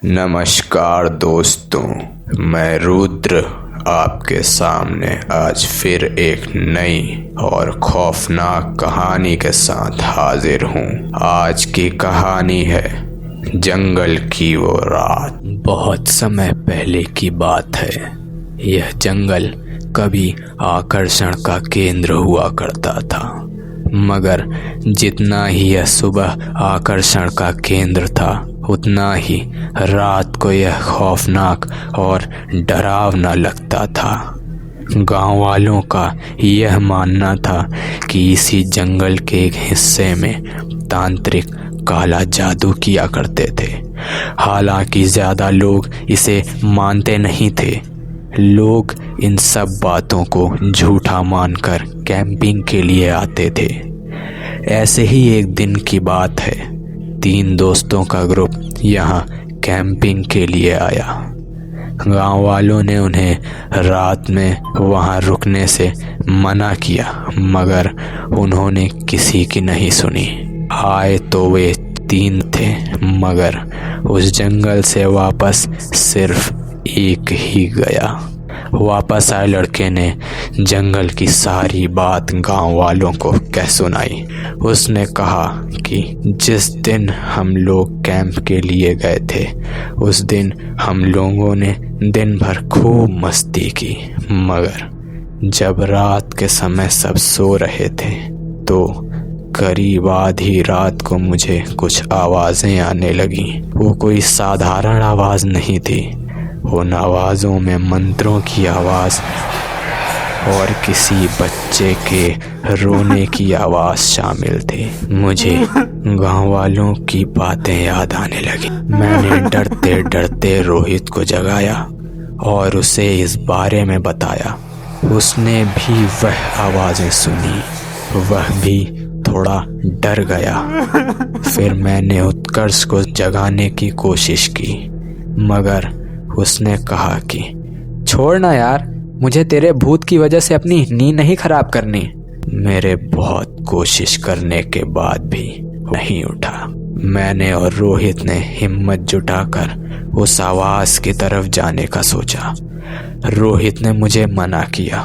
नमस्कार दोस्तों, मैं रुद्र आपके सामने आज फिर एक नई और खौफनाक कहानी के साथ हाजिर हूँ। आज की कहानी है जंगल की वो रात। बहुत समय पहले की बात है। यह जंगल कभी आकर्षण का केंद्र हुआ करता था, मगर जितना ही यह सुबह आकर्षण का केंद्र था, उतना ही रात को यह खौफनाक और डरावना लगता था। गांव वालों का यह मानना था कि इसी जंगल के एक हिस्से में तांत्रिक काला जादू किया करते थे। हालांकि ज़्यादा लोग इसे मानते नहीं थे। लोग इन सब बातों को झूठा मानकर कैंपिंग के लिए आते थे। ऐसे ही एक दिन की बात है। 3 दोस्तों का ग्रुप यहाँ कैंपिंग के लिए आया। गांव वालों ने उन्हें रात में वहाँ रुकने से मना किया, मगर उन्होंने किसी की नहीं सुनी। आए तो वे 3 थे, मगर उस जंगल से वापस सिर्फ एक ही गया। वापस आए लड़के ने जंगल की सारी बात गांव वालों को कह सुनाई। उसने कहा कि जिस दिन हम लोग कैंप के लिए गए थे, उस दिन हम लोगों ने दिन भर खूब मस्ती की, मगर जब रात के समय सब सो रहे थे तो करीब आधी रात को मुझे कुछ आवाज़ें आने लगीं। वो कोई साधारण आवाज़ नहीं थी। उन आवाज़ों में मंत्रों की आवाज़ और किसी बच्चे के रोने की आवाज़ शामिल थी। मुझे गांव वालों की बातें याद आने लगी। मैंने डरते डरते रोहित को जगाया और उसे इस बारे में बताया। उसने भी वह आवाज़ें सुनी। वह भी थोड़ा डर गया। फिर मैंने उत्कर्ष को जगाने की कोशिश की, मगर उसने कहा कि छोड़ ना यार, मुझे तेरे भूत की वजह से अपनी नींद नहीं खराब करनी। मेरे बहुत कोशिश करने के बाद भी नहीं उठा। मैंने और रोहित ने हिम्मत जुटाकर उस आवाज़ की तरफ जाने का सोचा। रोहित ने मुझे मना किया।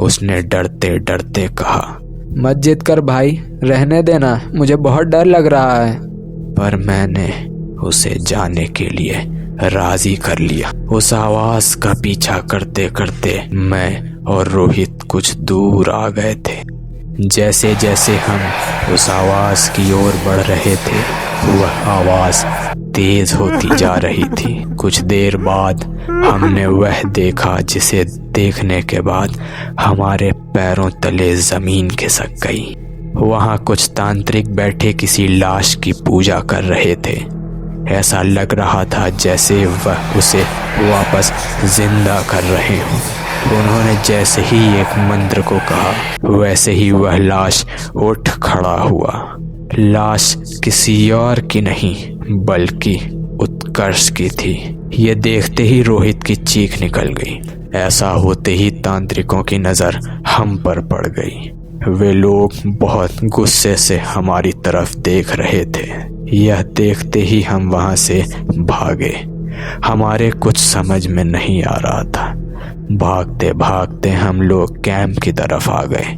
उसने डरते डरते कहा, मत जिद कर भाई, रहने देना, मुझे बहुत डर लग रहा है। पर मैंने उसे जाने के लिए राजी कर लिया। उस आवाज़ का पीछा करते करते मैं और रोहित कुछ दूर आ गए थे। जैसे जैसे हम उस आवाज़ की ओर बढ़ रहे थे, वह आवाज़ तेज होती जा रही थी। कुछ देर बाद हमने वह देखा जिसे देखने के बाद हमारे पैरों तले ज़मीन खिसक गई। वहाँ कुछ तांत्रिक बैठे किसी लाश की पूजा कर रहे थे। ऐसा लग रहा था जैसे वह उसे वापस जिंदा कर रहे हों। उन्होंने जैसे ही एक मंत्र को कहा, वैसे ही वह लाश उठ खड़ा हुआ। लाश किसी और की नहीं बल्कि उत्कर्ष की थी। ये देखते ही रोहित की चीख निकल गई। ऐसा होते ही तांत्रिकों की नज़र हम पर पड़ गई। वे लोग बहुत गुस्से से हमारी तरफ देख रहे थे। यह देखते ही हम वहाँ से भागे। हमारे कुछ समझ में नहीं आ रहा था। भागते भागते हम लोग कैंप की तरफ आ गए,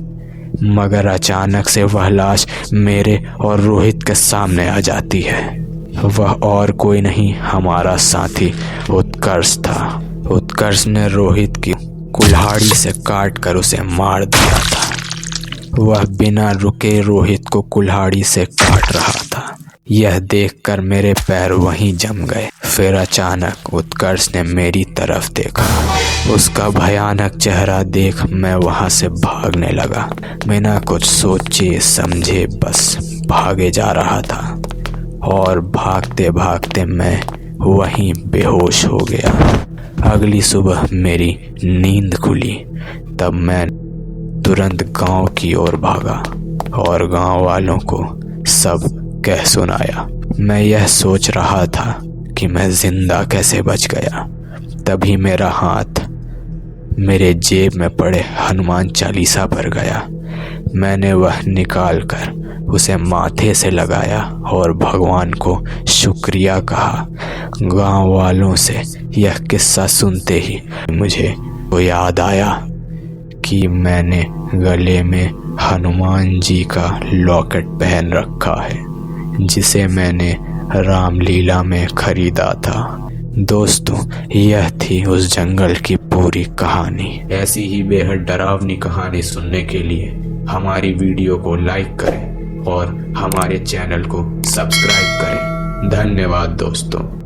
मगर अचानक से वह लाश मेरे और रोहित के सामने आ जाती है। वह और कोई नहीं, हमारा साथी उत्कर्ष था। उत्कर्ष ने रोहित की कुल्हाड़ी से काट कर उसे मार दिया था। वह बिना रुके रोहित को कुल्हाड़ी से काट रहा था। यह देखकर मेरे पैर वहीं जम गए। फिर अचानक उत्कर्ष ने मेरी तरफ देखा। उसका भयानक चेहरा देख मैं वहां से भागने लगा। बिना कुछ सोचे समझे बस भागे जा रहा था, और भागते भागते मैं वहीं बेहोश हो गया। अगली सुबह मेरी नींद खुली। तब मैं तुरंत गांव की ओर भागा और गांव वालों को सब कह सुनाया। मैं यह सोच रहा था कि मैं जिंदा कैसे बच गया। तभी मेरा हाथ मेरे जेब में पड़े हनुमान चालीसा पर गया। मैंने वह निकालकर उसे माथे से लगाया और भगवान को शुक्रिया कहा। गांव वालों से यह किस्सा सुनते ही मुझे तो याद आया कि मैंने गले में हनुमान जी का लॉकेट पहन रखा है, जिसे मैंने रामलीला में खरीदा था। दोस्तों, यह थी उस जंगल की पूरी कहानी। ऐसी ही बेहद डरावनी कहानी सुनने के लिए हमारी वीडियो को लाइक करें और हमारे चैनल को सब्सक्राइब करें। धन्यवाद दोस्तों।